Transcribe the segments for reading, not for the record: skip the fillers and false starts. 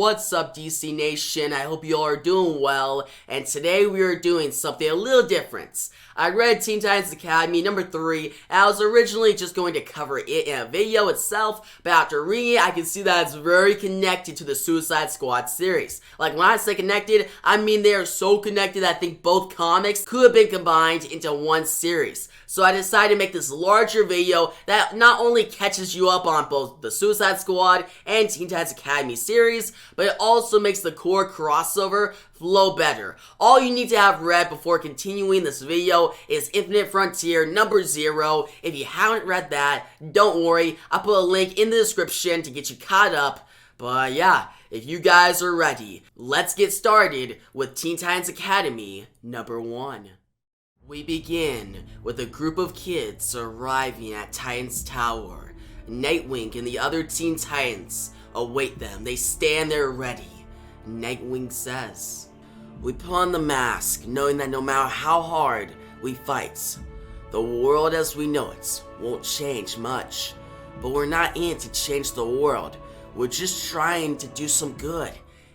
What's up, DC Nation? I hope you all are doing well, and today we are doing something a little different. I read Teen Titans Academy number 3, and I was originally just going to cover it in a video itself, but after reading it, I can see that it's very connected to the Suicide Squad series. Like, when I say connected, I mean they are so connected that I think both comics could have been combined into one series. So I decided to make this larger video that not only catches you up on both the Suicide Squad and Teen Titans Academy series, but it also makes the core crossover flow better. All you need to have read before continuing this video is Infinite Frontier number 0. If you haven't read that, don't worry, I'll put a link in the description to get you caught up. But yeah, if you guys are ready, let's get started with Teen Titans Academy number 1. We begin with a group of kids arriving at Titan's Tower. Nightwing and the other Teen Titans await them. They stand there ready. Nightwing says, "We put on the mask, knowing that no matter how hard we fight, the world as we know it won't change much. But we're not in to change the world. We're just trying to do some good.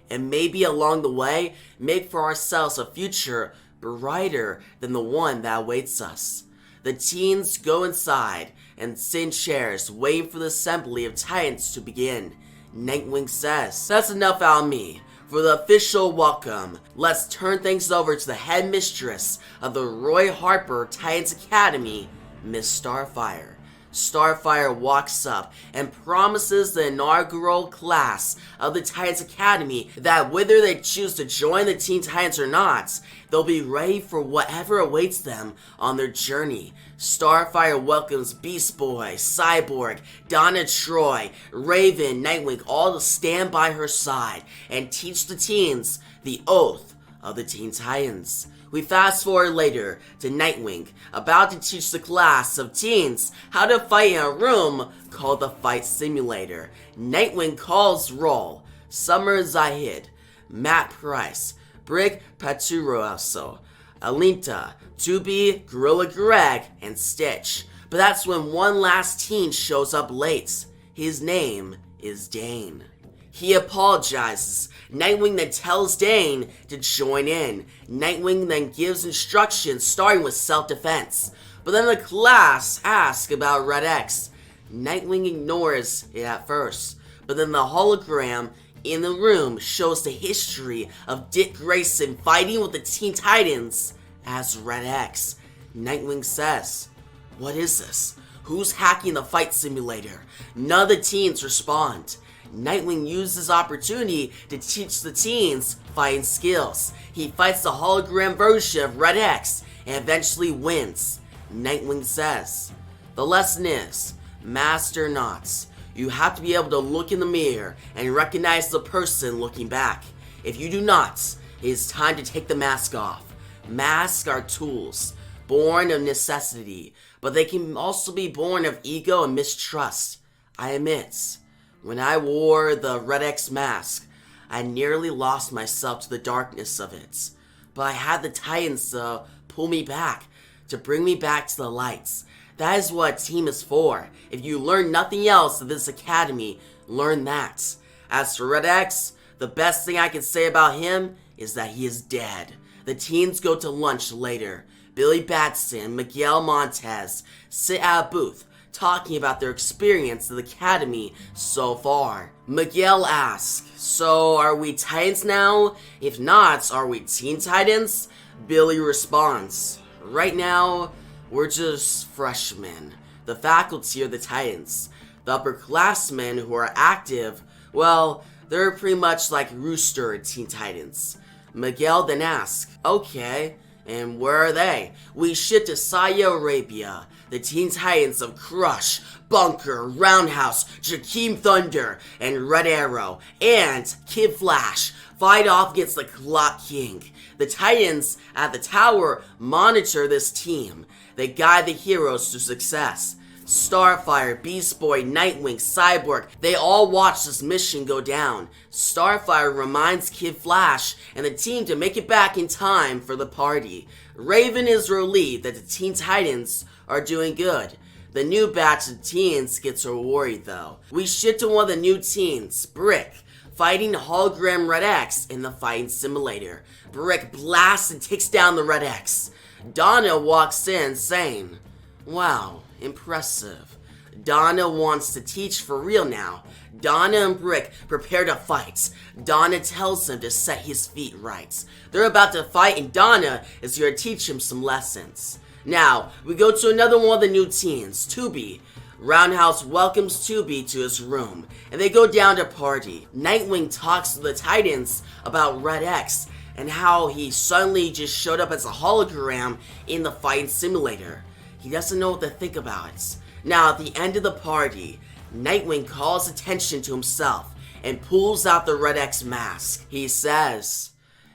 And maybe along the way, make for ourselves a future brighter than the one that awaits us." The teens go inside and sit in chairs waiting for the assembly of Titans to begin. Nightwing says, "That's enough out of me. For the official welcome, let's turn things over to the head mistress of the Roy Harper Titans Academy, Miss Starfire." Starfire walks up and promises the inaugural class of the Titans Academy that whether they choose to join the Teen Titans or not, they'll be ready for whatever awaits them on their journey. Starfire welcomes Beast Boy, Cyborg, Donna Troy, Raven, Nightwing, all to stand by her side and teach the teens the oath of the Teen Titans. We fast forward later to Nightwing, about to teach the class of teens how to fight in a room called the Fight Simulator. Nightwing calls roll Summer Zahid, Matt Price, Brick Paturoso, Alinta, Tubi, Gorilla Greg, and Stitch. But that's when one last teen shows up late. His name is Dane. He apologizes. Nightwing then tells Dane to join in. Nightwing then gives instructions starting with self-defense. But then the class asks about Red X. Nightwing ignores it at first. But then the hologram in the room shows the history of Dick Grayson fighting with the Teen Titans as Red X. Nightwing says, "What is this? Who's hacking the Fight Simulator?" None of the teens respond. Nightwing uses opportunity to teach the teens fighting skills. He fights the hologram version of Red X and eventually wins. Nightwing says, "The lesson is, masked or not, you have to be able to look in the mirror and recognize the person looking back. If you do not, it is time to take the mask off. Masks are tools, born of necessity, but they can also be born of ego and mistrust. I admit, when I wore the Red X mask, I nearly lost myself to the darkness of it. But I had the Titans to pull me back, to bring me back to the lights. That is what a team is for. If you learn nothing else in this academy, learn that. As for Red X, the best thing I can say about him is that he is dead." The teens go to lunch later. Billy Batson and Miguel Montez sit at a booth, talking about their experience at the academy so far. Miguel asks, "So are we Titans now? If not, are we Teen Titans?" Billy responds, "Right now, we're just freshmen. The faculty are the Titans. The upperclassmen who are active, well, they're pretty much like Rooster Teen Titans." Miguel then asks, "Okay, and where are they?" "We ship to Saudi Arabia. The Teen Titans of Crush, Bunker, Roundhouse, Jakeem Thunder, and Red Arrow, and Kid Flash fight off against the Clock King. The Titans at the tower monitor this team. They guide the heroes to success. Starfire, Beast Boy, Nightwing, Cyborg, they all watch this mission go down. Starfire reminds Kid Flash and the team to make it back in time for the party. Raven is relieved that the Teen Titans are doing good. The new batch of teens gets her worried though. We shift to one of the new teens, Brick, fighting hologram Red X in the fighting simulator. Brick blasts and takes down the Red X. Donna walks in saying, "Wow, impressive." Donna wants to teach for real now. Donna and Brick prepare to fight. Donna tells him to set his feet right. They're about to fight and Donna is here to teach him some lessons. Now, we go to another one of the new teens, Tubi. Roundhouse welcomes Tubi to his room, and they go down to party. Nightwing talks to the Titans about Red X, and how he suddenly just showed up as a hologram in the fighting simulator. He doesn't know what to think about it. Now, at the end of the party, Nightwing calls attention to himself and pulls out the Red X mask. He says,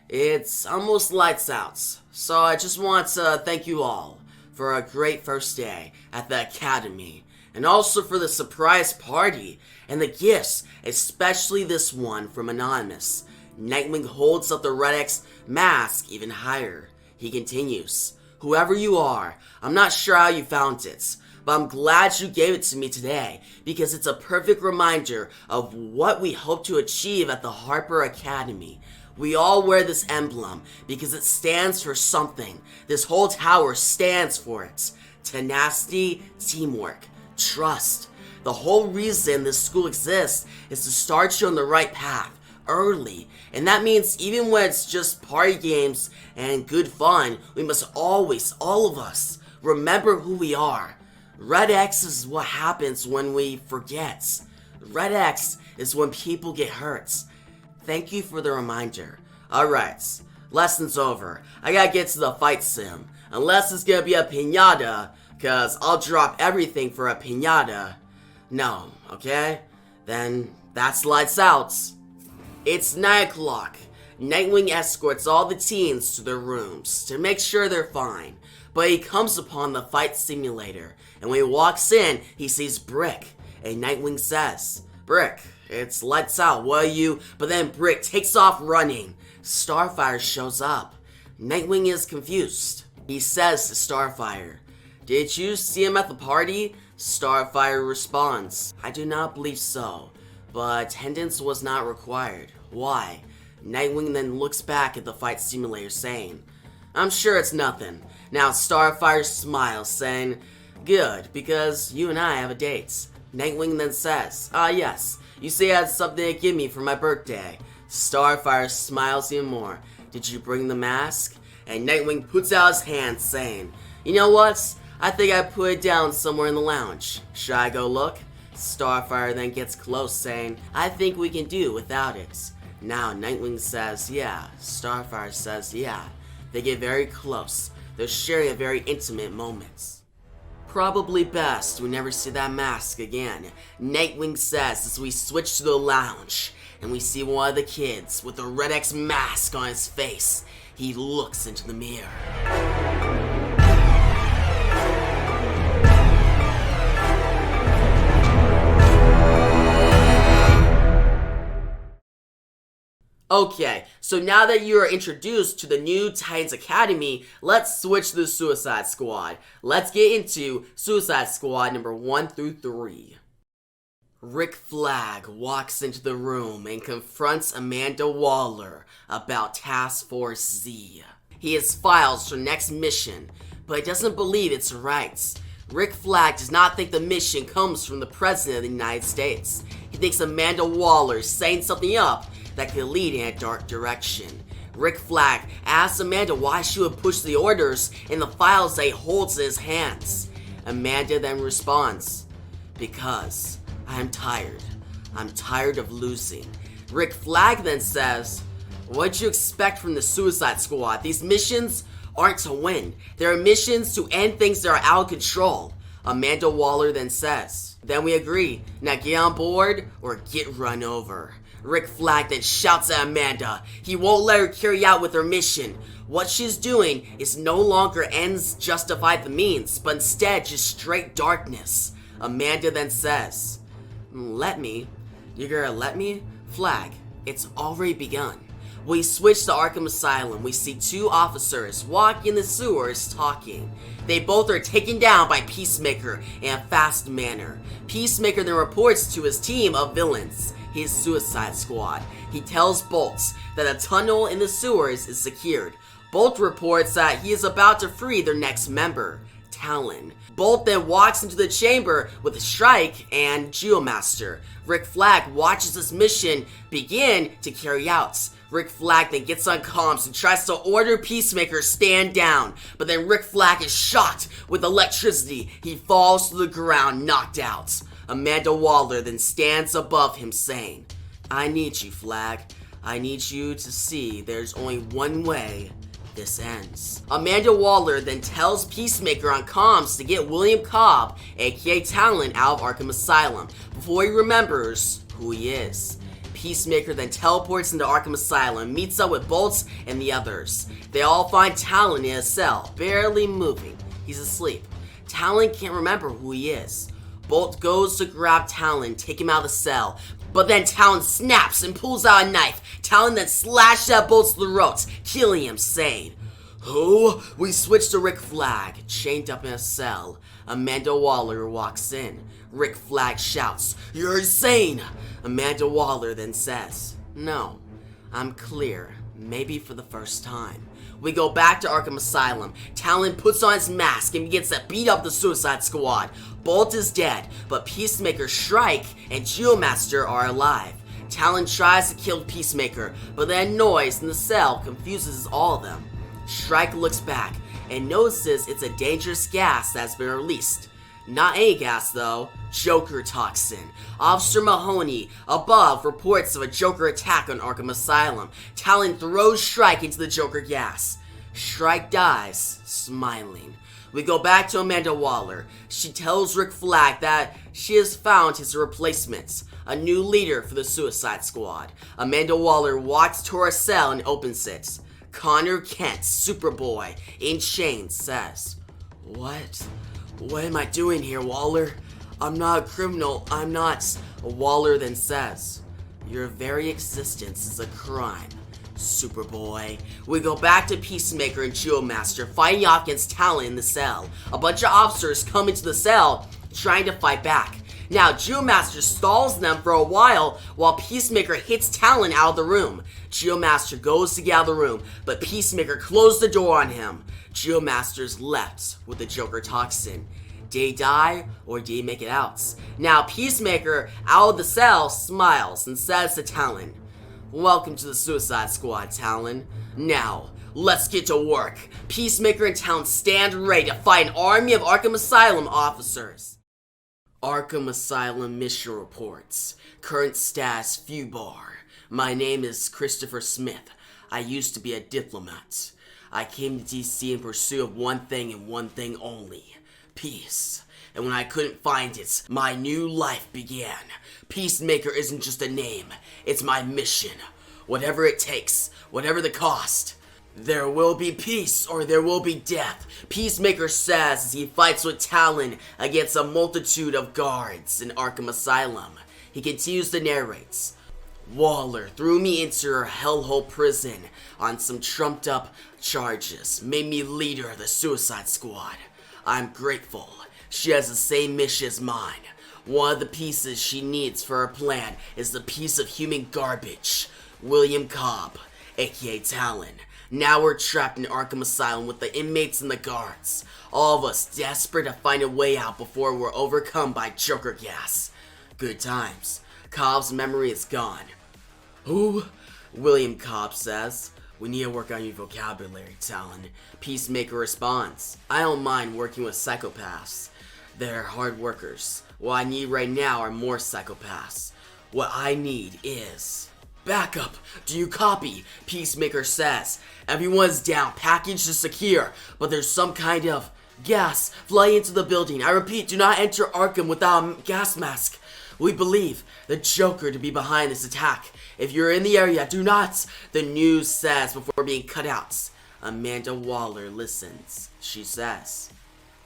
"It's almost lights out, so I just want to thank you all for a great first day at the Academy, and also for the surprise party and the gifts, especially this one from Anonymous." Nightwing holds up the Red X mask even higher. He continues, "Whoever you are, I'm not sure how you found it, but I'm glad you gave it to me today because it's a perfect reminder of what we hope to achieve at the Harper Academy. We all wear this emblem because it stands for something. This whole tower stands for it. Tenacity, teamwork, trust. The whole reason this school exists is to start you on the right path early, and that means even when it's just party games and good fun, we must always, all of us, remember who we are. Red X is what happens when we forget. Red X is when people get hurt. Thank you for the reminder. Alright, lesson's over. I gotta get to the fight sim. Unless it's gonna be a piñata, cause I'll drop everything for a piñata. No, okay? Then that's lights out." It's 9 o'clock. Nightwing escorts all the teens to their rooms to make sure they're fine. But he comes upon the fight simulator, and when he walks in, he sees Brick. And Nightwing says, "Brick, it's lights out, what are you?" But then Brick takes off running. Starfire shows up. Nightwing is confused. He says to Starfire, "Did you see him at the party?" Starfire responds, "I do not believe so, but attendance was not required. Why?" Nightwing then looks back at the fight simulator saying, "I'm sure it's nothing." Now Starfire smiles saying, "Good, because you and I have a date." Nightwing then says, "Yes, you say you had something to give me for my birthday." Starfire smiles even more. "Did you bring the mask?" And Nightwing puts out his hand saying, "You know what? I think I put it down somewhere in the lounge. Should I go look?" Starfire then gets close saying, "I think we can do without it." Now Nightwing says, "Yeah." Starfire says, "Yeah." They get very close. They're sharing a very intimate moment. "Probably best we never see that mask again," Nightwing says as we switch to the lounge, and we see one of the kids with the Red X mask on his face. He looks into the mirror. Okay, so now that you are introduced to the new Titans Academy, let's switch to the Suicide Squad. Let's get into Suicide Squad number 1 through 3. Rick Flag walks into the room and confronts Amanda Waller about Task Force Z. He has files for next mission, but he doesn't believe it's right. Rick Flag does not think the mission comes from the President of the United States. He thinks Amanda Waller is setting something up that could lead in a dark direction. Rick Flag asks Amanda why she would push the orders in the files that he holds in his hands. Amanda then responds, "Because I'm tired. I'm tired of losing." Rick Flag then says, "What'd you expect from the Suicide Squad? These missions aren't to win. They're missions to end things that are out of control." Amanda Waller then says, "Then we agree. Now get on board or get run over." Rick Flag then shouts at Amanda. He won't let her carry out with her mission. What she's doing is no longer ends justify the means, but instead just straight darkness. Amanda then says, "Let me? You're gonna let me?" Flag, it's already begun. We switch to Arkham Asylum. We see two officers walking in the sewers talking. They both are taken down by Peacemaker in a fast manner. Peacemaker then reports to his team of villains, his Suicide Squad. He tells Bolt that a tunnel in the sewers is secured. Bolt reports that he is about to free their next member, Talon. Bolt then walks into the chamber with Strike and Geomaster. Rick Flag watches this mission begin to carry out. Rick Flag then gets on comms and tries to order Peacemaker stand down, but then Rick Flag is shot with electricity. He falls to the ground, knocked out. Amanda Waller then stands above him saying, "I need you, Flag. I need you to see there's only one way this ends." Amanda Waller then tells Peacemaker on comms to get William Cobb, aka Talon, out of Arkham Asylum before he remembers who he is. Peacemaker then teleports into Arkham Asylum, meets up with Bolt and the others. They all find Talon in a cell, barely moving. He's asleep. Talon can't remember who he is. Bolt goes to grab Talon, take him out of the cell, but then Talon snaps and pulls out a knife. Talon then slashes at Bolt's throat, killing him, saying, "Who?" We switch to Rick Flag, chained up in a cell. Amanda Waller walks in. Rick Flag shouts, "You're insane!" Amanda Waller then says, "No, I'm clear, maybe for the first time." We go back to Arkham Asylum. Talon puts on his mask and begins to beat up the Suicide Squad. Bolt is dead, but Peacemaker, Strike, and Geomaster are alive. Talon tries to kill Peacemaker, but the noise in the cell confuses all of them. Strike looks back and notices it's a dangerous gas that's been released. Not any gas though, Joker toxin. Officer Mahoney above reports of a Joker attack on Arkham Asylum. Talon throws Strike into the Joker gas. Strike dies, smiling. We go back to Amanda Waller. She tells Rick Flag that she has found his replacement, a new leader for the Suicide Squad. Amanda Waller walks to her cell and opens it. Connor Kent, Superboy, in chains, says, What am I doing here, Waller? I'm not a criminal, I'm not." Waller then says, "Your very existence is a crime, Superboy." We go back to Peacemaker and Geomaster fighting off against Talon in the cell. A bunch of officers come into the cell trying to fight back. Now, Geomaster stalls them for a while Peacemaker hits Talon out of the room. Geomaster goes to get out of the room, but Peacemaker closed the door on him. Geomaster's left with the Joker toxin. Did he die or did he make it out? Now, Peacemaker, out of the cell, smiles and says to Talon, "Welcome to the Suicide Squad, Talon. Now, let's get to work." Peacemaker and Talon stand ready to fight an army of Arkham Asylum officers. Arkham Asylum mission reports. Current status few bar. My name is Christopher Smith. I used to be a diplomat. I came to DC in pursuit of one thing and one thing only: peace. And when I couldn't find it, my new life began. Peacemaker isn't just a name, it's my mission. Whatever it takes, whatever the cost. There will be peace or there will be death, Peacemaker says as he fights with Talon against a multitude of guards in Arkham Asylum. He continues to narrate, "Waller threw me into her hellhole prison on some trumped up charges, made me leader of the Suicide Squad. I'm grateful. She has the same mission as mine. One of the pieces she needs for her plan is the piece of human garbage, William Cobb, aka Talon. Now we're trapped in Arkham Asylum with the inmates and the guards. All of us desperate to find a way out before we're overcome by Joker gas. Good times. Cobb's memory is gone." "Who?" William Cobb says. "We need to work on your vocabulary, Talon." Peacemaker responds, "I don't mind working with psychopaths. They're hard workers. What I need right now are more psychopaths. What I need is backup. Do you copy?" Peacemaker says. "Everyone's down, package is secure, but there's some kind of gas flying into the building. I repeat, do not enter Arkham without a gas mask. We believe the Joker to be behind this attack. If you're in the area, do not," the news says before being cut out. Amanda Waller listens. She says,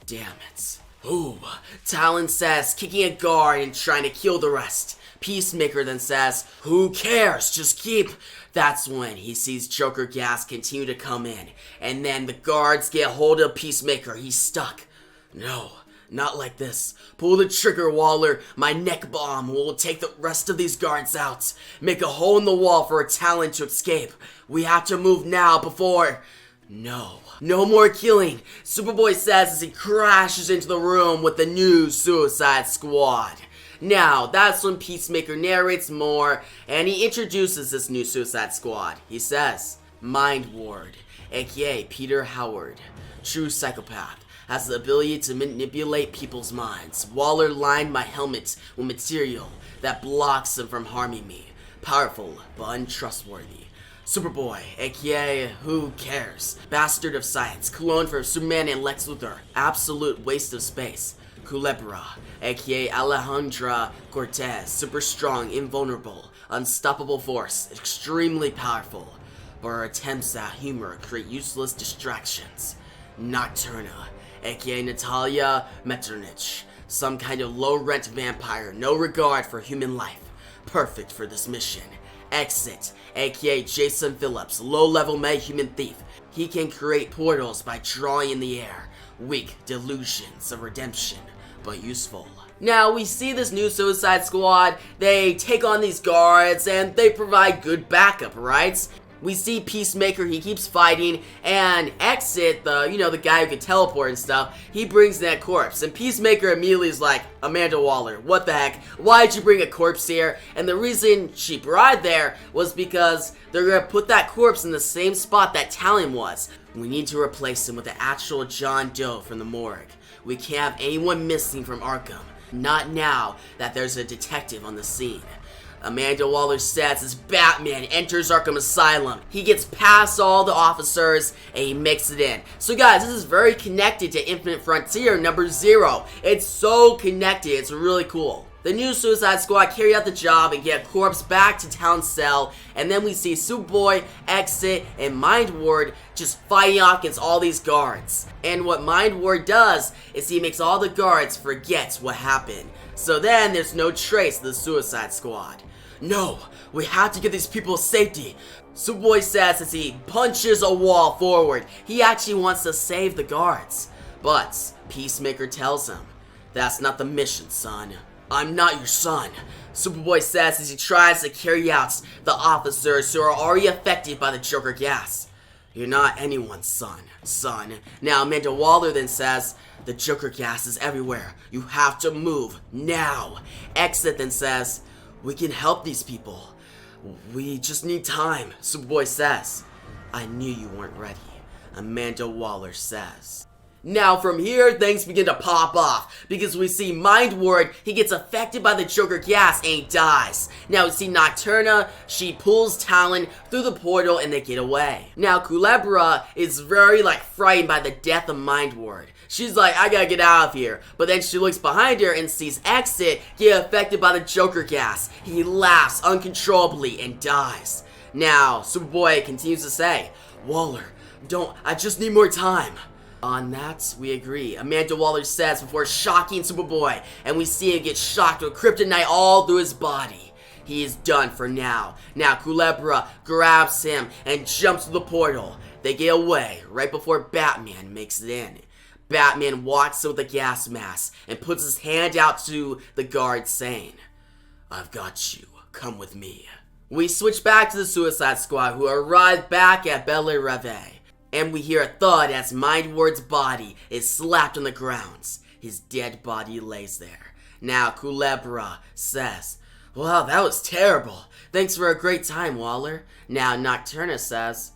"Damn it." "Ooh," Talon says, kicking a guard and trying to kill the rest. Peacemaker then says, "Who cares? Just keep." That's when he sees Joker gas continue to come in, and then the guards get hold of Peacemaker. He's stuck. No, not like this. Pull the trigger, Waller. My neck bomb will take the rest of these guards out. Make a hole in the wall for a Talon to escape. We have to move now before... No more killing, Superboy says as he crashes into the room with the new Suicide Squad. Now, that's when Peacemaker narrates more, and he introduces this new Suicide Squad. He says, Mind Ward, aka Peter Howard, true psychopath, has the ability to manipulate people's minds. Waller lined my helmet with material that blocks him from harming me. Powerful, but untrustworthy. Superboy, aka Who Cares? Bastard of science, clone for Superman and Lex Luthor. Absolute waste of space. Culebra, aka Alejandra Cortez. Super strong, invulnerable, unstoppable force, extremely powerful. But her attempts at humor create useless distractions. Nocturna, aka Natalia Metternich. Some kind of low-rent vampire, no regard for human life. Perfect for this mission. Exit, aka Jason Phillips, low-level meta-human thief. He can create portals by drawing in the air. Weak delusions of redemption, but useful. Now, we see this new Suicide Squad, they take on these guards, and they provide good backup, right? We see Peacemaker, he keeps fighting, and Exit, the guy who can teleport and stuff, he brings that corpse. And Peacemaker immediately is like, Amanda Waller, what the heck? Why'd you bring a corpse here? And the reason she brought it there was because they're gonna put that corpse in the same spot that Talon was. We need to replace him with the actual John Doe from the morgue. We can't have anyone missing from Arkham. Not now that there's a detective on the scene. Amanda Waller says as Batman enters Arkham Asylum. He gets past all the officers and he makes it in. So guys, this is very connected to Infinite Frontier number 0. It's so connected, it's really cool. The new Suicide Squad carry out the job and get Corpse back to Town Cell, and then we see Superboy, Exit, and Mind Ward just fighting off against all these guards. And what Mind Ward does is he makes all the guards forget what happened. So then there's no trace of the Suicide Squad. No, we have to get these people safety. Superboy says as he punches a wall forward. He actually wants to save the guards. But Peacemaker tells him, that's not the mission, son. I'm not your son. Superboy says as he tries to carry out the officers who are already affected by the Joker gas. You're not anyone's son. Now Amanda Waller then says, the Joker gas is everywhere. You have to move now. Exit then says, we can help these people. We just need time, Superboy says. I knew you weren't ready, Amanda Waller says. Now from here, things begin to pop off, because we see Mind Ward, he gets affected by the Joker gas and he dies. Now we see Nocturna, she pulls Talon through the portal and they get away. Now Culebra is very frightened by the death of Mind Ward. She's like, I gotta get out of here. But then she looks behind her and sees Exit get affected by the Joker gas. He laughs uncontrollably and dies. Now, Superboy continues to say, Waller, I just need more time. On that, we agree, Amanda Waller says before shocking Superboy, and we see him get shocked with kryptonite all through his body. He is done for now. Now Culebra grabs him and jumps to the portal. They get away right before Batman makes it in. Batman walks in with a gas mask and puts his hand out to the guard saying, I've got you, come with me. We switch back to the Suicide Squad who arrive back at Belle Reve. And we hear a thud as Mind Ward's body is slapped on the ground. His dead body lays there. Now Culebra says, wow, that was terrible. Thanks for a great time, Waller. Now Nocturna says,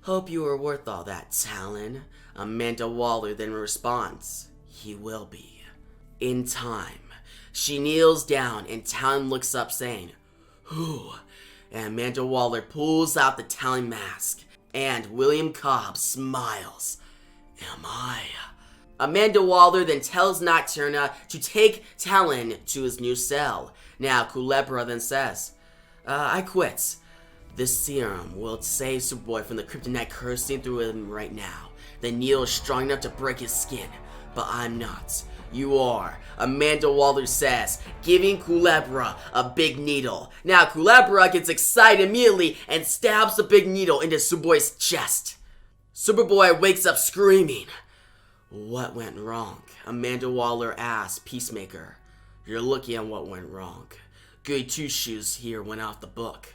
hope you were worth all that, Talon. Amanda Waller then responds, he will be. In time. She kneels down and Talon looks up saying, who? And Amanda Waller pulls out the Talon mask. And William Cobb smiles. Am I? Amanda Waller then tells Nocturna to take Talon to his new cell. Now Culebra then says, I quit. This serum will save Superboy from the kryptonite coursing through him right now. The needle is strong enough to break his skin, but I'm not. You are, Amanda Waller says, giving Culebra a big needle. Now Culebra gets excited immediately and stabs the big needle into Superboy's chest. Superboy wakes up screaming. What went wrong? Amanda Waller asks Peacemaker. You're looking at what went wrong. Goody Two-Shoes here went off the book.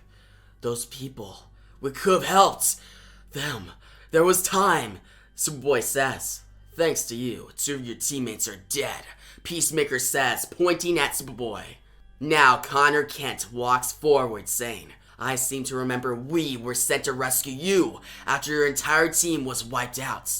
Those people, we could have helped them. There was time, Superboy says. Thanks to you, 2 of your teammates are dead, Peacemaker says, pointing at Superboy. Now Connor Kent walks forward saying, I seem to remember we were sent to rescue you after your entire team was wiped out.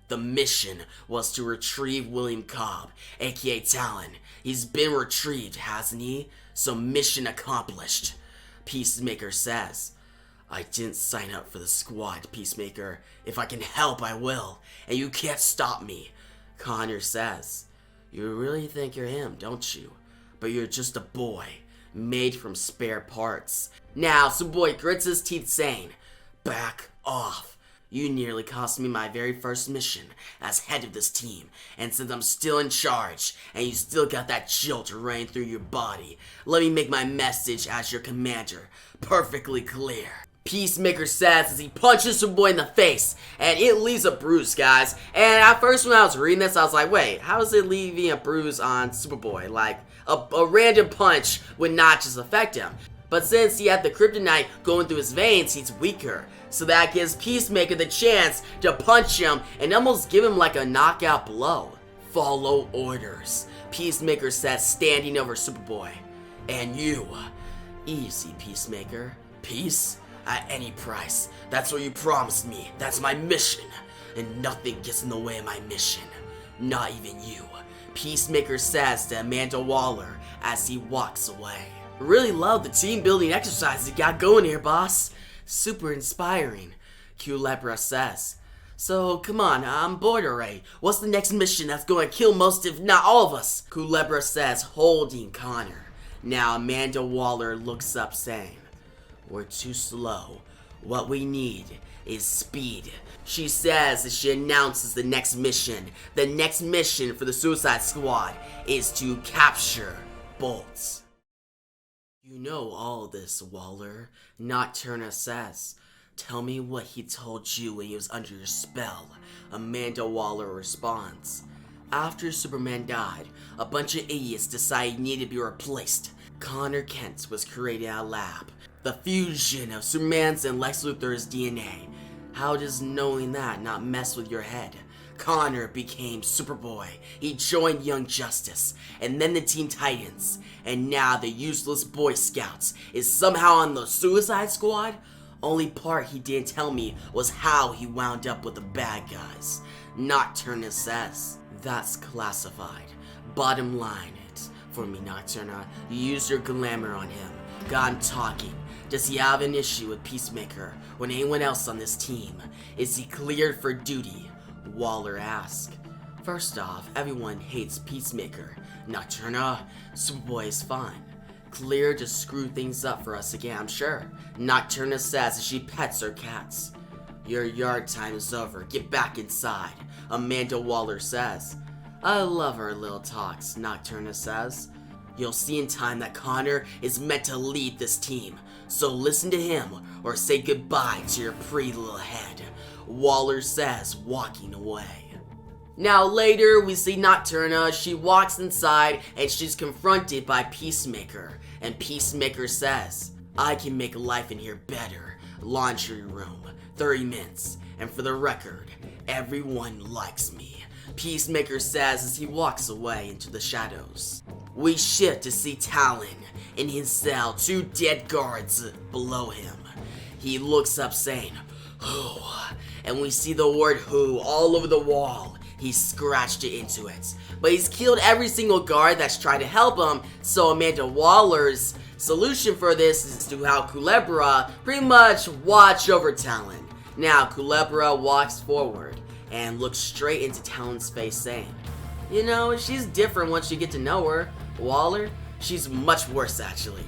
The mission was to retrieve William Cobb, aka Talon. He's been retrieved, hasn't he? So mission accomplished, Peacemaker says. I didn't sign up for the squad, Peacemaker. If I can help, I will. And you can't stop me, Connor says. You really think you're him, don't you? But you're just a boy, made from spare parts. Now, Superboy grits his teeth saying, back off. You nearly cost me my very first mission as head of this team. And since I'm still in charge, and you still got that jolt running through your body, let me make my message as your commander perfectly clear. Peacemaker says as he punches Superboy in the face, and it leaves a bruise, guys. And at first when I was reading this, I was like, wait, how is it leaving a bruise on Superboy? Like, a random punch would not just affect him. But since he had the kryptonite going through his veins, he's weaker. So that gives Peacemaker the chance to punch him and almost give him like a knockout blow. Follow orders, Peacemaker says, standing over Superboy. And you, easy, Peacemaker. Peace? At any price. That's what you promised me. That's my mission. And nothing gets in the way of my mission. Not even you, Peacemaker says to Amanda Waller as he walks away. Really love the team building exercises you got going here, boss. Super inspiring, Culebra says. So, come on, I'm bored already. What's the next mission that's going to kill most, if not all of us? Culebra says, holding Connor. Now, Amanda Waller looks up saying, we're too slow. What we need is speed, she says as she announces the next mission. The next mission for the Suicide Squad is to capture Bolt. You know all this, Waller, Nocturna says. Tell me what he told you when he was under your spell, Amanda Waller responds. After Superman died, a bunch of idiots decided he needed to be replaced. Connor Kent was created at a lab. The fusion of Superman's and Lex Luthor's DNA. How does knowing that not mess with your head? Connor became Superboy. He joined Young Justice, and then the Teen Titans. And now the useless Boy Scouts is somehow on the Suicide Squad? Only part he didn't tell me was how he wound up with the bad guys. Nocturna says, that's classified. Bottom line, it's for me, Nocturna. You use your glamour on him. Got him talking. Does he have an issue with Peacemaker or anyone else on this team? Is he cleared for duty? Waller asks. First off, everyone hates Peacemaker. Nocturna, Superboy is fine. Clear to screw things up for us again, I'm sure. Nocturna says as she pets her cats. Your yard time is over. Get back inside, Amanda Waller says. I love her little talks, Nocturna says. You'll see in time that Connor is meant to lead this team. So listen to him or say goodbye to your pretty little head, Waller says, walking away. Now later, we see Nocturna. She walks inside and she's confronted by Peacemaker. And Peacemaker says, I can make life in here better. Laundry room, 30 minutes. And for the record, everyone likes me, Peacemaker says as he walks away into the shadows. We shift to see Talon in his cell, 2 dead guards below him. He looks up saying, who? And we see the word who all over the wall. He scratched it into it. But he's killed every single guard that's tried to help him, so Amanda Waller's solution for this is to have Culebra pretty much watch over Talon. Now Culebra walks forward and looks straight into Talon's face saying, you know, she's different once you get to know her, Waller. She's much worse actually.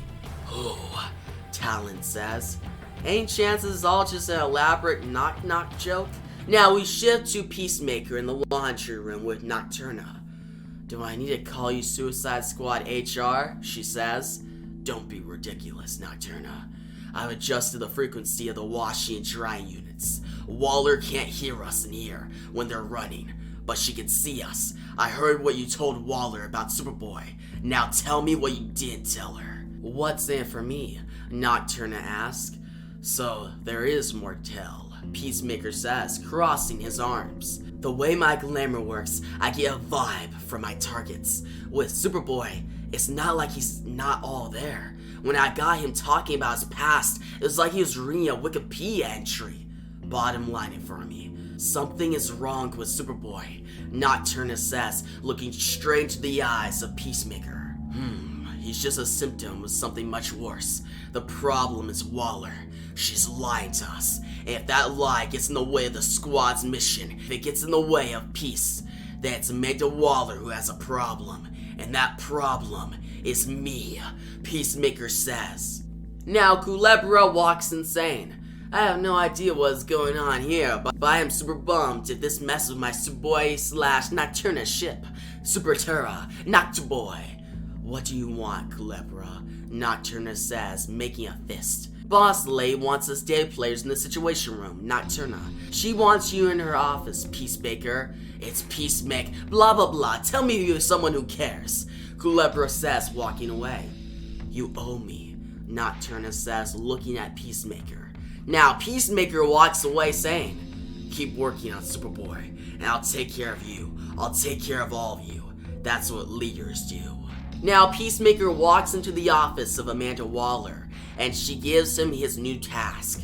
Oh, Talon says. Any chances it's all just an elaborate knock-knock joke? Now we shift to Peacemaker in the laundry room with Nocturna. Do I need to call you Suicide Squad HR? She says. Don't be ridiculous, Nocturna. I've adjusted the frequency of the washing and drying units. Waller can't hear us in here when they're running, but she can see us. I heard what you told Waller about Superboy. Now tell me what you didn't tell her. What's in it for me? Nocturna asks. So there is more to tell, Peacemaker says, crossing his arms. The way my glamour works, I get a vibe from my targets. With Superboy, it's not like he's not all there. When I got him talking about his past, it was like he was reading a Wikipedia entry. Bottom line it for me. Something is wrong with Superboy, Nocturna says, looking straight into the eyes of Peacemaker. He's just a symptom of something much worse. The problem is Waller. She's lying to us. And if that lie gets in the way of the squad's mission, if it gets in the way of peace, then it's Amanda Waller who has a problem. And that problem is me, Peacemaker says. Now Culebra walks insane. I have no idea what's going on here, but I am super bummed if this messes with my Superboy / Nocturna ship. Superterra, Nocturboy. What do you want, Culebra? Nocturna says, making a fist. Boss Lay wants us day players in the Situation Room, Nocturna. She wants you in her office, Peacemaker. It's Peacemaker, blah blah blah. Tell me you're someone who cares. Culebra says, walking away. You owe me, Nocturna says, looking at Peacemaker. Now Peacemaker walks away saying, keep working on Superboy, and I'll take care of you. I'll take care of all of you. That's what leaders do. Now Peacemaker walks into the office of Amanda Waller, and she gives him his new task,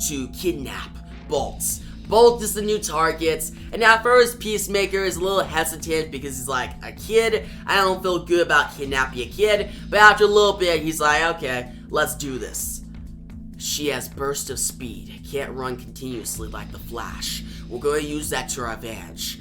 to kidnap Bolt. Bolt is the new target, and at first Peacemaker is a little hesitant because he's like, a kid? I don't feel good about kidnapping a kid, but after a little bit he's like, okay, let's do this. She has burst of speed, can't run continuously like the Flash. We're going to use that to our advantage.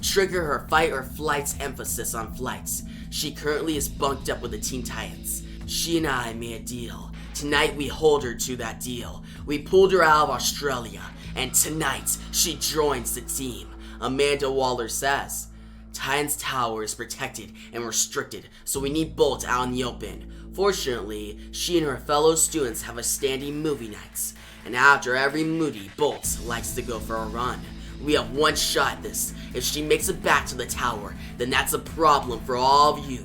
Trigger her fight or flight's emphasis on flights. She currently is bunked up with the Teen Titans. She and I made a deal. Tonight we hold her to that deal. We pulled her out of Australia, and tonight she joins the team, Amanda Waller says. Titan's tower is protected and restricted, so we need Bolt out in the open. Fortunately, she and her fellow students have a standing movie night, and after every movie, Bolt likes to go for a run. We have one shot at this. If she makes it back to the tower, then that's a problem for all of you.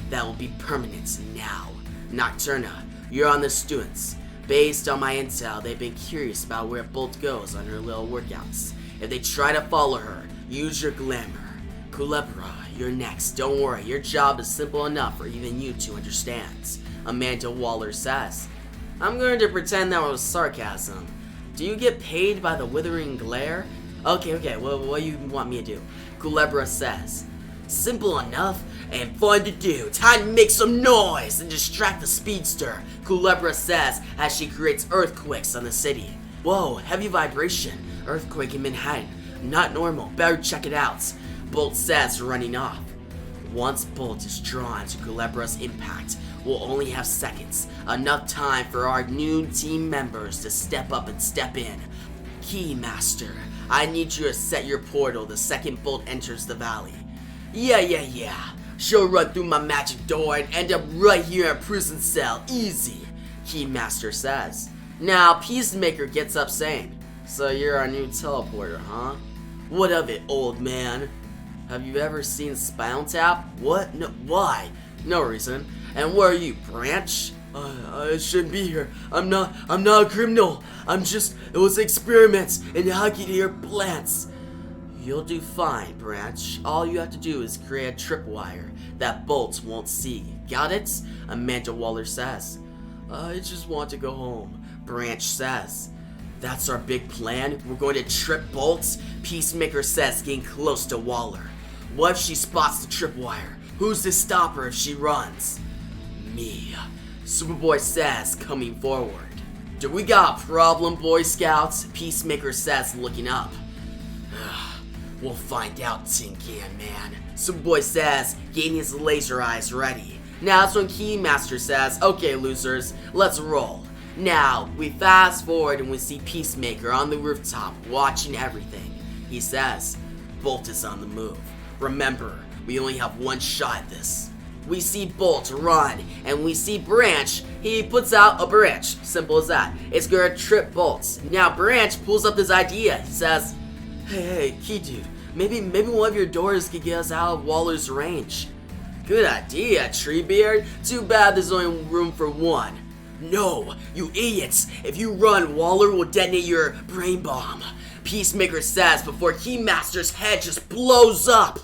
That will be permanent now. Nocturna, you're on the students. Based on my intel, they've been curious about where Bolt goes on her little workouts. If they try to follow her, use your glamour. Culebra, you're next. Don't worry, your job is simple enough for even you to understand, Amanda Waller says. I'm going to pretend that was sarcasm. Do you get paid by the withering glare? Okay, what do you want me to do? Culebra says. Simple enough and fun to do. Time to make some noise and distract the speedster, Culebra says as she creates earthquakes on the city. Whoa, heavy vibration. Earthquake in Manhattan. Not normal. Better check it out, Bolt says, running off. Once Bolt is drawn to Culebra's impact, we'll only have seconds. Enough time for our new team members to step up and step in. Keymaster, I need you to set your portal the second Bolt enters the valley. Yeah. She'll run through my magic door and end up right here in a prison cell. Easy, Keymaster says. Now Peacemaker gets up saying, so you're our new teleporter, huh? What of it, old man? Have you ever seen Spinal Tap? What? No, why? No reason. And where are you, Branch? I shouldn't be here. I'm not a criminal. It was experiments in hacking your plants. You'll do fine, Branch. All you have to do is create a tripwire that Bolt won't see. Got it? Amanda Waller says. I just want to go home, Branch says. That's our big plan? We're going to trip Bolt? Peacemaker says, getting close to Waller. What if she spots the tripwire? Who's to stop her if she runs? Me, Superboy says, coming forward. Do we got a problem, Boy Scouts? Peacemaker says, looking up. We'll find out, Tin Can Man, Superboy says, getting his laser eyes ready. Now that's when Keymaster says, okay losers, let's roll. Now, we fast forward and we see Peacemaker on the rooftop watching everything. He says, Bolt is on the move. Remember, We only have one shot at this. We see Bolt run, and we see Branch, he puts out a branch. Simple as that. It's gonna trip Bolt. Now Branch pulls up this idea. He says, hey, Key Dude, maybe one of your doors could get us out of Waller's range. Good idea, Treebeard. Too bad there's only room for one. No, you idiots. If you run, Waller will detonate your brain bomb. Peacemaker says before Keymaster's head just blows up.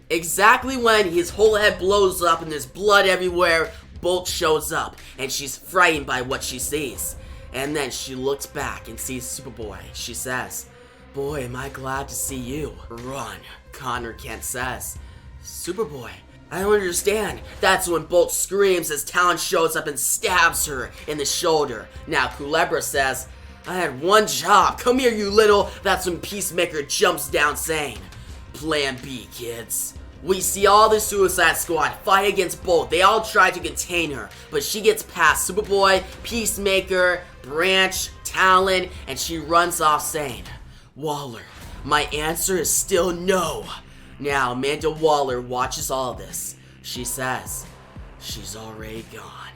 Exactly when his whole head blows up and there's blood everywhere, Bolt shows up, and she's frightened by what she sees. And then she looks back and sees Superboy. She says, boy, am I glad to see you. Run, Connor Kent says. Superboy, I don't understand. That's when Bolt screams as Talon shows up and stabs her in the shoulder. Now Culebra says, I had one job. Come here, you little. That's when Peacemaker jumps down saying, Plan B, kids. We see all the Suicide Squad fight against Bolt. They all try to contain her, but she gets past Superboy, Peacemaker, Branch, Talon, and she runs off saying, Waller, my answer is still no. Now Amanda Waller watches all this. She says, she's already gone.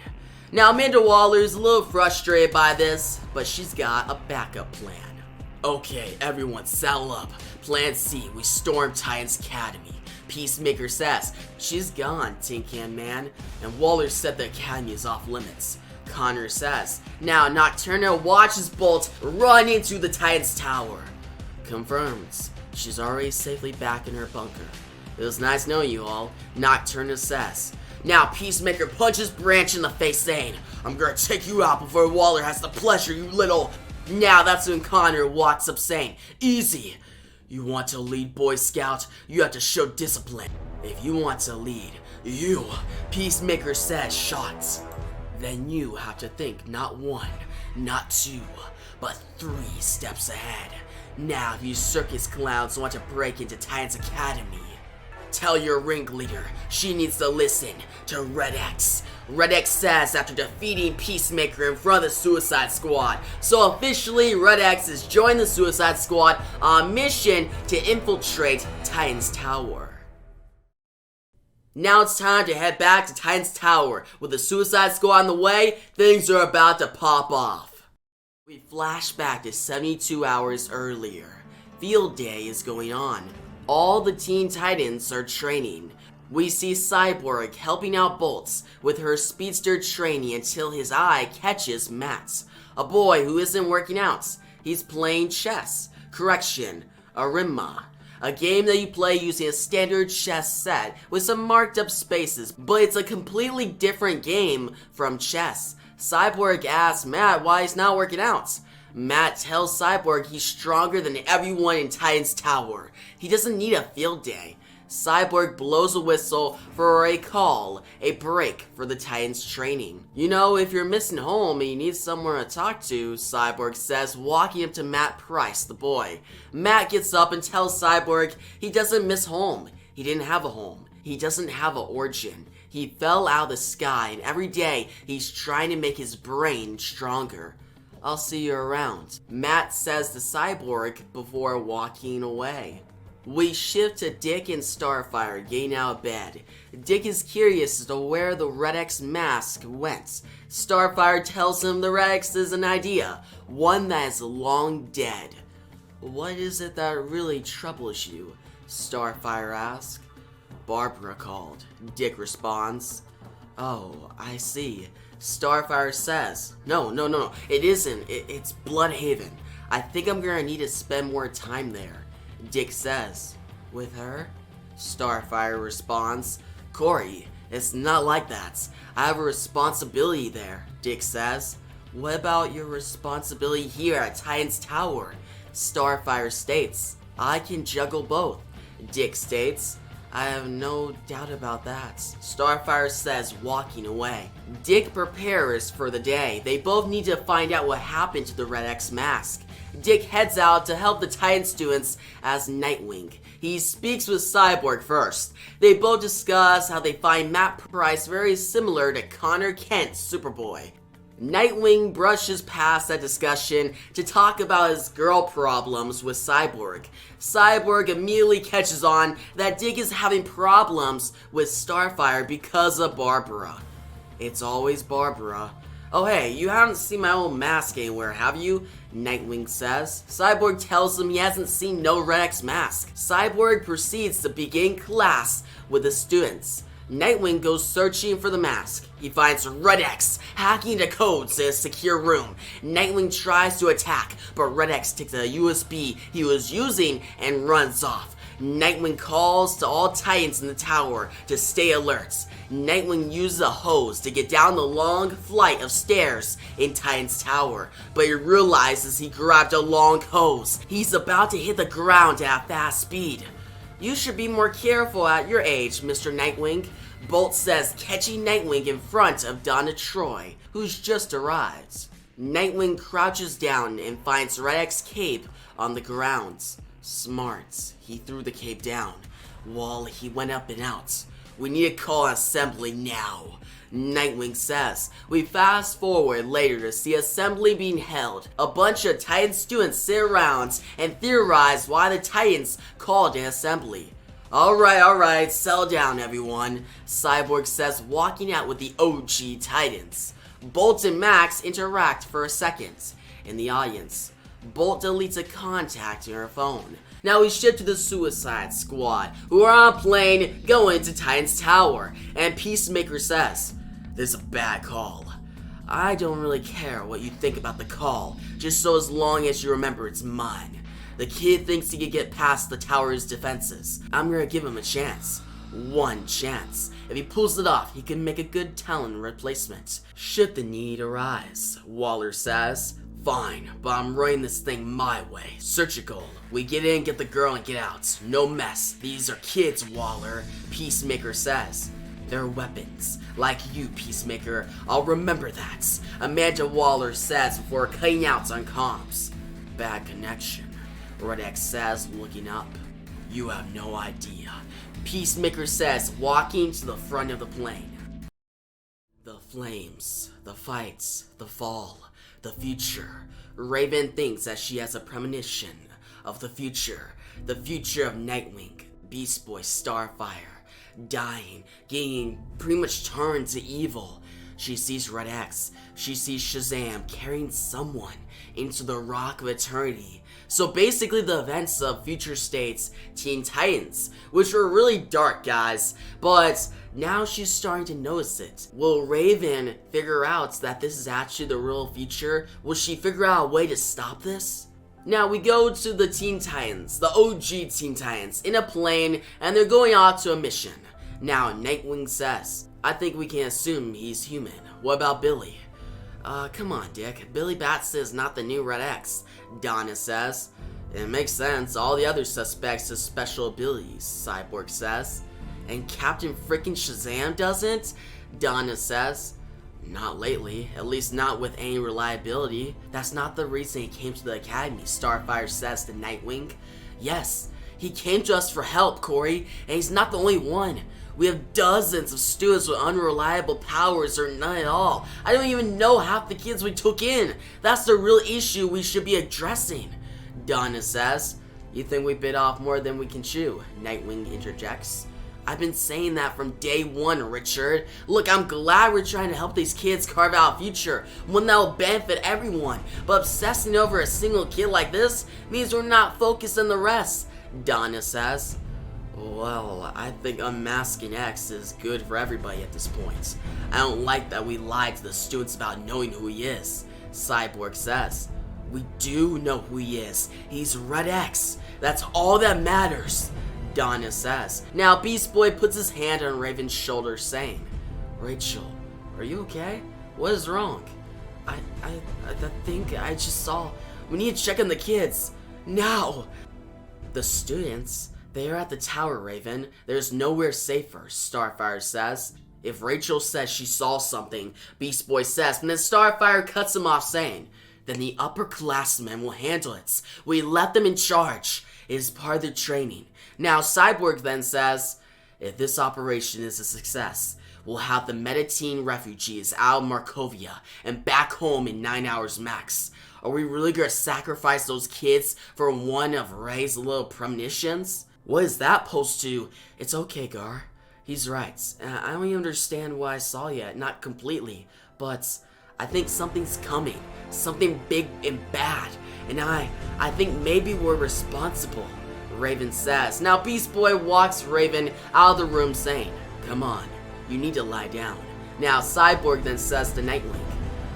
Now Amanda Waller is a little frustrated by this, but she's got a backup plan. Okay, everyone saddle up. Plan C, we storm Titan's Academy. Peacemaker says, she's gone, Tin Can Man. And Waller said the Academy is off limits. Connor says, now Nocturna watches Bolt run into the Titan's tower. Confirms, she's already safely back in her bunker. It was nice knowing you all, Nocturna says. Now Peacemaker punches Branch in the face saying, I'm gonna take you out before Waller has the pleasure, you little... Now that's when Connor walks up saying, easy. You want to lead, Boy Scout? You have to show discipline. If you want to lead, you, Peacemaker says, shots. Then you have to think not one, not two, but 3 steps ahead. Now if you circus clowns want to break into Titan's Academy, tell your ringleader she needs to listen to Red X. Red X says after defeating Peacemaker in front of the Suicide Squad. So officially, Red X has joined the Suicide Squad on a mission to infiltrate Titan's Tower. Now it's time to head back to Titan's Tower. With the Suicide Squad on the way, things are about to pop off. We flash back to 72 hours earlier. Field Day is going on. All the Teen Titans are training. We see Cyborg helping out Bolts with her speedster training until his eye catches Matt, a boy who isn't working out. He's playing chess. Correction, Arimma. A game that you play using a standard chess set with some marked up spaces, but it's a completely different game from chess. Cyborg asks Matt why he's not working out. Matt tells Cyborg he's stronger than everyone in Titan's Tower. He doesn't need a field day. Cyborg blows a whistle for a break for the Titans training. You know, if you're missing home and you need someone to talk to, Cyborg says, walking up to Matt Price, the boy. Matt gets up and tells Cyborg he doesn't miss home. He didn't have a home. He doesn't have an origin. He fell out of the sky, and every day he's trying to make his brain stronger. I'll see you around, Matt says to Cyborg before walking away. We shift to Dick and Starfire getting out of bed. Dick is curious as to where the Red X mask went. Starfire tells him the Red X is an idea, one that is long dead. What is it that really troubles you? Starfire asks. Barbara called, Dick responds. Oh, I see. Starfire says, No, it isn't. It's Bloodhaven. I think I'm gonna need to spend more time there. Dick says, with her? Starfire responds, Corey, it's not like that. I have a responsibility there, Dick says. What about your responsibility here at Titan's Tower? Starfire states, I can juggle both. Dick states, I have no doubt about that. Starfire says, walking away. Dick prepares for the day. They both need to find out what happened to the Red X mask. Dick heads out to help the Titan students as Nightwing. He speaks with Cyborg first. They both discuss how they find Matt Price very similar to Connor Kent's Superboy. Nightwing brushes past that discussion to talk about his girl problems with Cyborg. Cyborg immediately catches on that Dick is having problems with Starfire because of Barbara. It's always Barbara. Oh hey, you haven't seen my old mask anywhere, have you? Nightwing says. Cyborg tells him he hasn't seen no Red X mask. Cyborg proceeds to begin class with the students. Nightwing goes searching for the mask. He finds Red X hacking the codes to a secure room. Nightwing tries to attack, but Red X takes the USB he was using and runs off. Nightwing calls to all Titans in the tower to stay alert. Nightwing uses a hose to get down the long flight of stairs in Titan's tower, but he realizes he grabbed a long hose. He's about to hit the ground at fast speed. You should be more careful at your age, Mr. Nightwing, Bolt says, catching Nightwing in front of Donna Troy, who's just arrived. Nightwing crouches down and finds Red X's cape on the ground. Smart. He threw the cape down while he went up and out. We need to call an assembly now, Nightwing says. We fast forward later to see assembly being held. A bunch of Titan students sit around and theorize why the Titans called an assembly. Alright, settle down everyone, Cyborg says, walking out with the OG Titans. Bolt and Max interact for a second. In the audience, Bolt deletes a contact in her phone. Now we shift to the Suicide Squad, who are on a plane going to Titan's tower, and Peacemaker says, "This is a bad call. I don't really care what you think about the call, just so as long as you remember it's mine. The kid thinks he can get past the tower's defenses. I'm gonna give him a chance. One chance. If he pulls it off, he can make a good talent replacement. Should the need arise," Waller says. "Fine, but I'm running this thing my way. Surgical. We get in, get the girl, and get out. No mess. These are kids, Waller," Peacemaker says. "They're weapons. Like you, Peacemaker. I'll remember that," Amanda Waller says before cutting out on comms. "Bad connection," Red X says, looking up. "You have no idea," Peacemaker says, walking to the front of the plane. The flames, the fights, the fall, the future. Raven thinks that she has a premonition of the future of Nightwing, Beast Boy, Starfire, dying, getting pretty much turned to evil. She sees Red X, she sees Shazam carrying someone into the Rock of Eternity. So basically the events of Future State's Teen Titans, which were really dark, guys, but now she's starting to notice it. Will Raven figure out that this is actually the real future? Will she figure out a way to stop this? Now we go to the Teen Titans, the OG Teen Titans, in a plane, and they're going off to a mission. Now Nightwing says, "I think we can assume he's human. What about Billy?" Come on, Dick. Billy Batson is not the new Red X," Donna says. "It makes sense. All the other suspects have special abilities," Cyborg says. "And Captain frickin' Shazam doesn't?" Donna says. "Not lately. At least not with any reliability. That's not the reason he came to the Academy," Starfire says to Nightwing. "Yes, he came to us for help, Corey, and he's not the only one. We have dozens of students with unreliable powers or none at all. I don't even know half the kids we took in. That's the real issue we should be addressing," Donna says. "You think we bit off more than we can chew?" Nightwing interjects. "I've been saying that from day one, Richard. Look, I'm glad we're trying to help these kids carve out a future, one that will benefit everyone, but obsessing over a single kid like this means we're not focused on the rest," Donna says. "Well, I think unmasking X is good for everybody at this point. I don't like that we lied to the students about knowing who he is," Cyborg says. "We do know who he is. He's Red X. That's all that matters," Donna says. Now Beast Boy puts his hand on Raven's shoulder saying, "Rachel, are you okay? What is wrong?" I think I just saw. We need to check on the kids. Now." "The students, they are at the tower, Raven. There's nowhere safer," Starfire says. "If Rachel says she saw something," Beast Boy says, and then Starfire cuts him off saying, "Then the upperclassmen will handle it. We let them in charge. It is part of their training." Now Cyborg then says, "If this operation is a success, we'll have the Mediterranean refugees out of Markovia and back home in 9 hours max. Are we really gonna sacrifice those kids for one of Ray's little premonitions? What is that supposed to? It's okay, Gar. He's right. I don't even understand what I saw yet, not completely, but I think something's coming. Something big and bad. And I think maybe we're responsible, Raven says. Now Beast Boy walks Raven out of the room saying, come on, you need to lie down. Now Cyborg then says to Nightwing,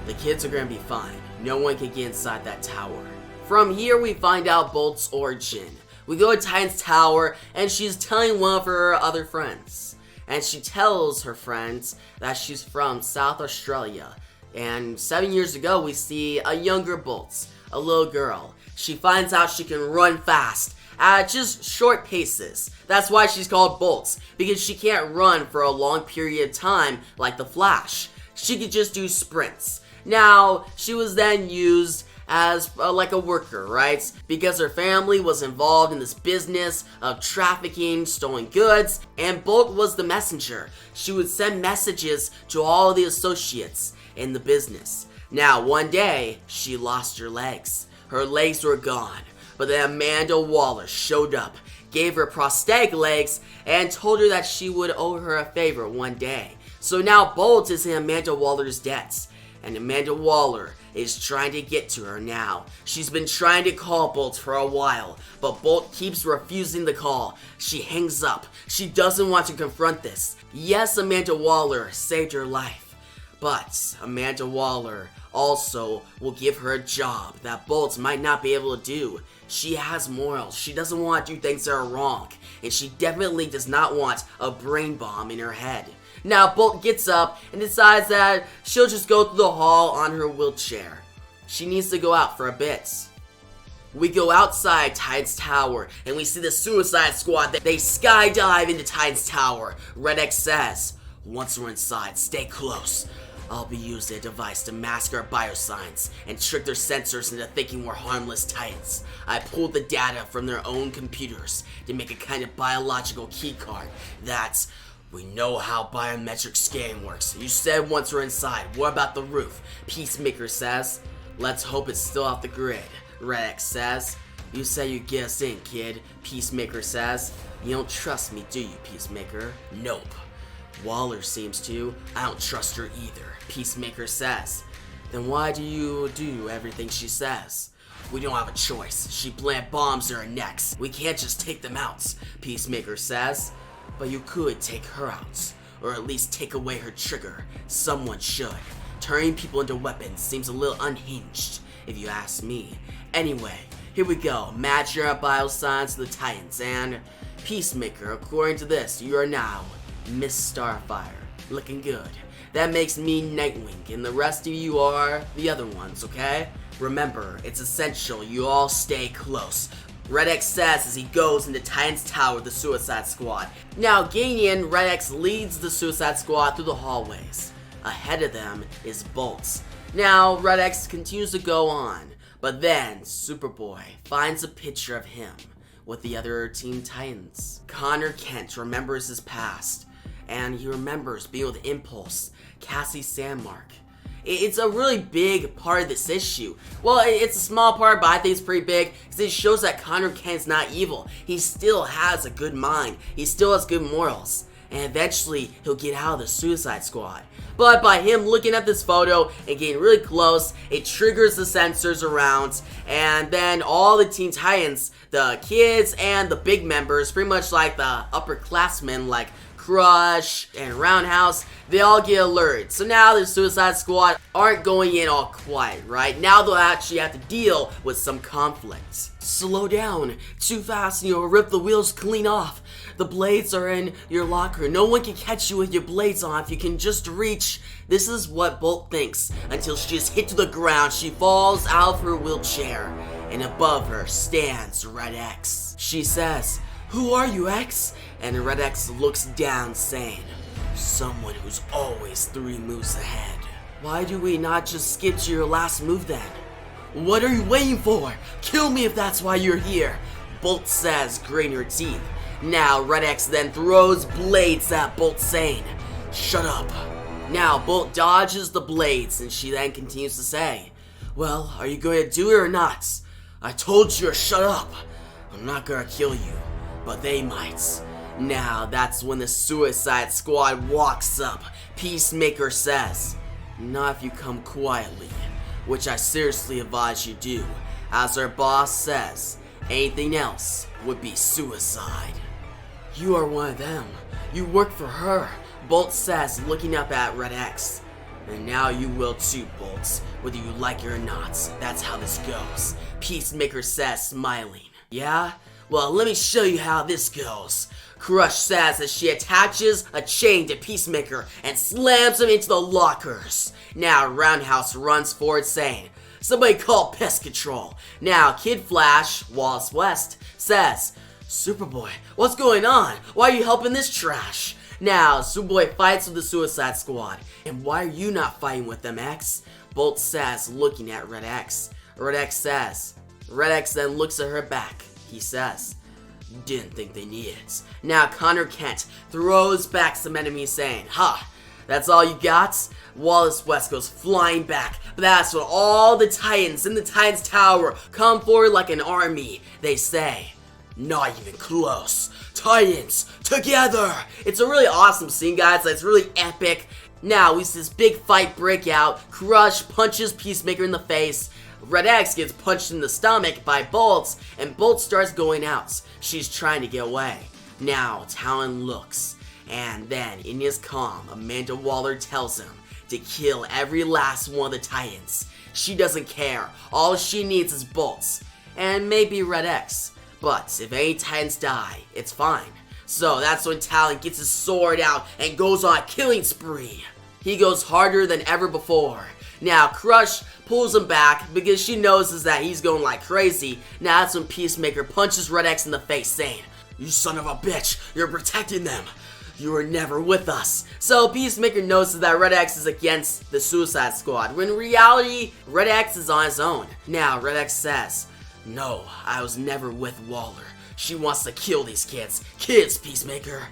the kids are gonna be fine. No one can get inside that tower. From here we find out Bolt's origin. We go to Titan's tower and she's telling one of her other friends. And she tells her friends that she's from South Australia. And 7 years ago we see a younger Bolt, a little girl. She finds out she can run fast at just short paces. That's why she's called Bolt, because she can't run for a long period of time like the Flash. She could just do sprints. Now, she was then used as like a worker, right? Because her family was involved in this business of trafficking stolen goods, and Bolt was the messenger. She would send messages to all the associates in the business. Now, one day, she lost her legs. Her legs were gone, but then Amanda Waller showed up, gave her prosthetic legs, and told her that she would owe her a favor one day. So now Bolt is in Amanda Waller's debts, and Amanda Waller is trying to get to her now. She's been trying to call Bolt for a while, but Bolt keeps refusing the call. She hangs up. She doesn't want to confront this. Yes, Amanda Waller saved her life, but Amanda Waller also will give her a job that Bolt might not be able to do. She has morals. She doesn't want to do things that are wrong, and she definitely does not want a brain bomb in her head. Now Bolt gets up and decides that she'll just go through the hall on her wheelchair. She needs to go out for a bit. We go outside Titan's tower and we see the Suicide Squad. They skydive into Titan's tower. Red X says, once we're inside, stay close. I'll be using a device to mask our biosigns and trick their sensors into thinking we're harmless Titans. I pulled the data from their own computers to make a kind of biological keycard that's... We know how biometric scanning works. You said once we're inside. What about the roof? Peacemaker says. Let's hope it's still off the grid. Red X says. You say you get us in, kid. Peacemaker says. You don't trust me, do you, Peacemaker? Nope. Waller seems to. I don't trust her either. Peacemaker says. Then why do you do everything she says? We don't have a choice. She planted bombs in our necks. We can't just take them out. Peacemaker says. But you could take her out, or at least take away her trigger. Someone should. Turning people into weapons seems a little unhinged, if you ask me. Anyway, here we go. Match your biosigns to the Titans, and Peacemaker, according to this, you are now Miss Starfire. Looking good. That makes me Nightwing, and the rest of you are the other ones, okay? Remember, it's essential you all stay close. Red X says as he goes into Titan's tower with the Suicide Squad. Now getting in, Red X leads the Suicide Squad through the hallways. Ahead of them is Bolt. Now Red X continues to go on, but then Superboy finds a picture of him with the other Teen Titans. Connor Kent remembers his past, and he remembers being with Impulse, Cassie Sandmark. It's a really big part of this issue. Well, it's a small part, but I think it's pretty big because it shows that Connor Kent's not evil. He still has a good mind. He still has good morals. And eventually, he'll get out of the Suicide Squad. But by him looking at this photo and getting really close, it triggers the sensors around. And then all the Teen Titans, the kids and the big members, pretty much like the upperclassmen like Crush and Roundhouse, they all get alerted. So now the Suicide Squad aren't going in all quiet, right? Now they'll actually have to deal with some conflict. Slow down. Too fast and you'll rip the wheels clean off. The blades are in your locker. No one can catch you with your blades on if you can just reach. This is what Bolt thinks until she is hit to the ground. She falls out of her wheelchair and above her stands Red X. She says, "Who are you, X?" And Red X looks down saying, "Someone who's always 3 moves ahead." Why do we not just skip to your last move then? What are you waiting for? Kill me if that's why you're here, Bolt says, gritting her teeth. Now Red X then throws blades at Bolt saying, Shut up. Now, Bolt dodges the blades, and she then continues to say, well, are you going to do it or not? I told you to shut up. I'm not gonna kill you, but they might. Now, that's when the Suicide Squad walks up. Peacemaker says, not if you come quietly, which I seriously advise you do. As her boss says, anything else would be suicide. You are one of them. You work for her, Bolt says, looking up at Red X. And now you will too, Bolt, whether you like it or not. That's how this goes, Peacemaker says, smiling. Yeah? Well, let me show you how this goes. Crush says as she attaches a chain to Peacemaker and slams him into the lockers. Now, Roundhouse runs forward saying, somebody call pest control. Now, Kid Flash, Wallace West, says, Superboy, what's going on? Why are you helping this trash? Now, Superboy fights with the Suicide Squad. And why are you not fighting with them, X? Bolt says, looking at Red X. Red X says. Red X then looks at her back. He says, didn't think they needed it. Now, Connor Kent throws back some enemies saying, ha, that's all you got? Wallace West goes flying back, but that's when all the Titans in the Titans Tower come forward like an army. They say, not even close. Titans, together! It's a really awesome scene, guys. It's really epic. Now, we see this big fight break out. Crush punches Peacemaker in the face. Red X gets punched in the stomach by Bolt, and Bolt starts going out. She's trying to get away. Now, Talon looks, and then, in his calm, Amanda Waller tells him to kill every last one of the Titans. She doesn't care. All she needs is Bolt, and maybe Red X. But if any Titans die, it's fine. So that's when Talon gets his sword out and goes on a killing spree. He goes harder than ever before. Now, Crush pulls him back because she notices that he's going like crazy. Now that's when Peacemaker punches Red X in the face saying, you son of a bitch, you're protecting them. You were never with us. So Peacemaker notices that Red X is against the Suicide Squad, when in reality, Red X is on his own. Now, Red X says, no, I was never with Waller. She wants to kill these kids. Kids, Peacemaker.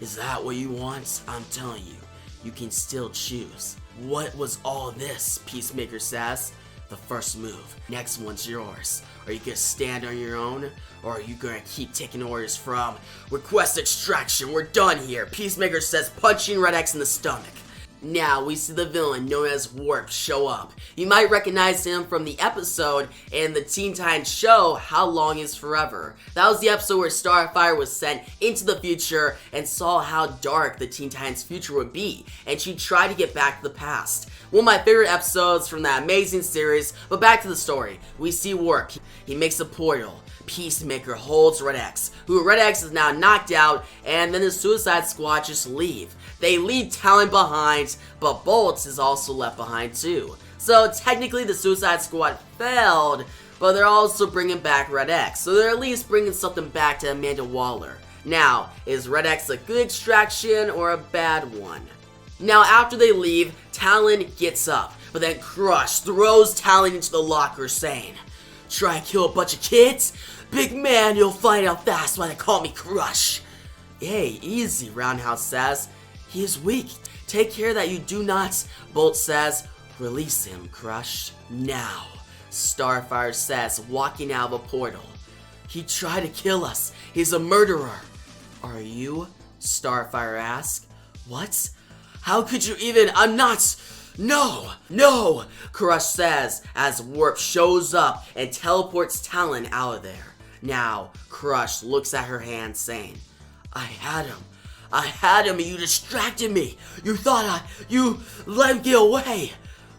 Is that what you want? I'm telling you, you can still choose. What was all this? Peacemaker says. The first move. Next one's yours. Are you gonna stand on your own? Or are you gonna keep taking orders from Request Extraction? We're done here. Peacemaker says, punching Red X in the stomach. Now we see the villain known as Warp show up. You might recognize him from the episode in the Teen Titans show, How Long Is Forever. That was the episode where Starfire was sent into the future and saw how dark the Teen Titans future would be, and she tried to get back to the past. One of my favorite episodes from that amazing series, but back to the story. We see Warp. He makes a portal. Peacemaker holds Red X, who Red X is now knocked out, and then the Suicide Squad just leave. They leave Talon behind, but Bolt is also left behind too. So technically the Suicide Squad failed, but they're also bringing back Red X, so they're at least bringing something back to Amanda Waller. Now, is Red X a good extraction or a bad one? Now after they leave, Talon gets up, but then Crush throws Talon into the locker saying, try and kill a bunch of kids? Big man, you'll find out fast why they call me Crush. Hey, easy, Roundhouse says. He is weak. Take care that you do not. Bolt says, release him, Crush. Now. Starfire says, walking out of a portal. He tried to kill us. He's a murderer. Are you? Starfire asks. What? How could you even? I'm not. No! No! Crush says as Warp shows up and teleports Talon out of there. Now, Crush looks at her hand saying, I had him. I had him and you distracted me. You thought you let him get away.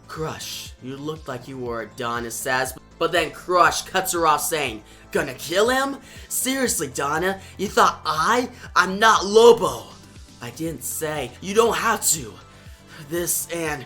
Crush, you looked like you were, Donna says, but then Crush cuts her off saying, gonna kill him? Seriously, Donna, you thought I'm not Lobo. I didn't say, you don't have to. This and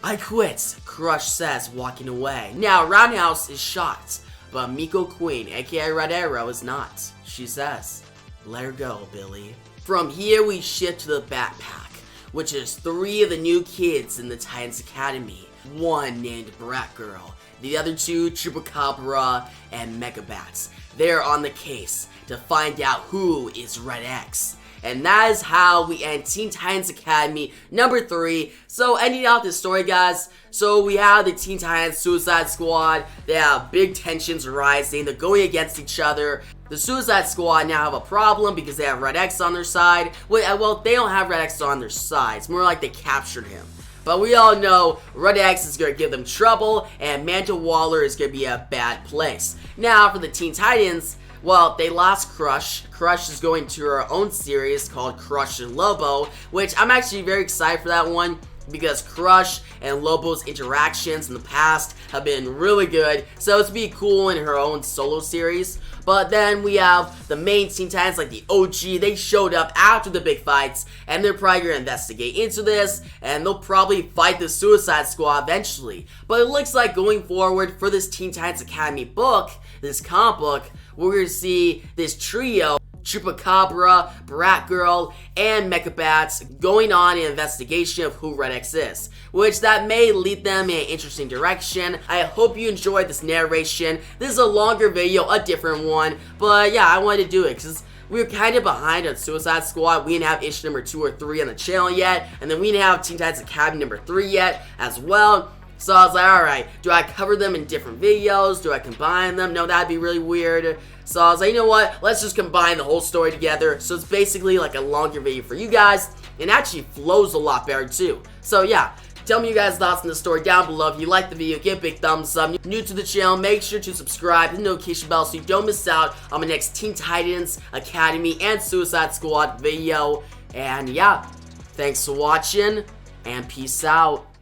I quit, Crush says, walking away. Now, Roundhouse is shocked, but Miko Queen, aka Red Arrow, is not. She says, let her go, Billy. From here, we shift to the Backpack, which is 3 of the new kids in the Titans Academy. One named Bratgirl, the other 2 Chupacabra and Megabats. They're on the case to find out who is Red X. and that is how we end Teen Titans Academy number 3. So ending out this story, guys, so we have the Teen Titans Suicide Squad. They have big tensions rising. They're going against each other. The Suicide Squad now have a problem because they have Red X on their side. Well, they don't have Red X on their side. It's more like they captured him. But we all know Red X is going to give them trouble, and Manta Waller is going to be a bad place. Now, for the Teen Titans, well, they lost Crush. Crush is going to her own series called Crush and Lobo, which I'm actually very excited for that one, because Crush and Lobo's interactions in the past have been really good, so it's be cool in her own solo series. But then we have the main Teen Titans, like the OG. They showed up after the big fights, and they're probably going to investigate into this, and they'll probably fight the Suicide Squad eventually. But it looks like going forward for this Teen Titans Academy book, this comic book, we're going to see this trio, Chupacabra, Bratgirl, and Mechabats, going on an investigation of who Red X is, which that may lead them in an interesting direction. I hope you enjoyed this narration. This is a longer video, a different one, but yeah, I wanted to do it because we were kind of behind on Suicide Squad. We didn't have issue number 2 or 3 on the channel yet, and then we didn't have Teen Titans Academy number 3 yet as well. So I was like, alright, do I cover them in different videos? Do I combine them? No, that'd be really weird. So I was like, you know what? Let's just combine the whole story together. So it's basically like a longer video for you guys. And actually flows a lot better too. So yeah, tell me you guys' thoughts on the story down below. If you liked the video, give a big thumbs up. If you're new to the channel, make sure to subscribe, hit the notification bell so you don't miss out on my next Teen Titans Academy and Suicide Squad video. And yeah, thanks for watching, and peace out.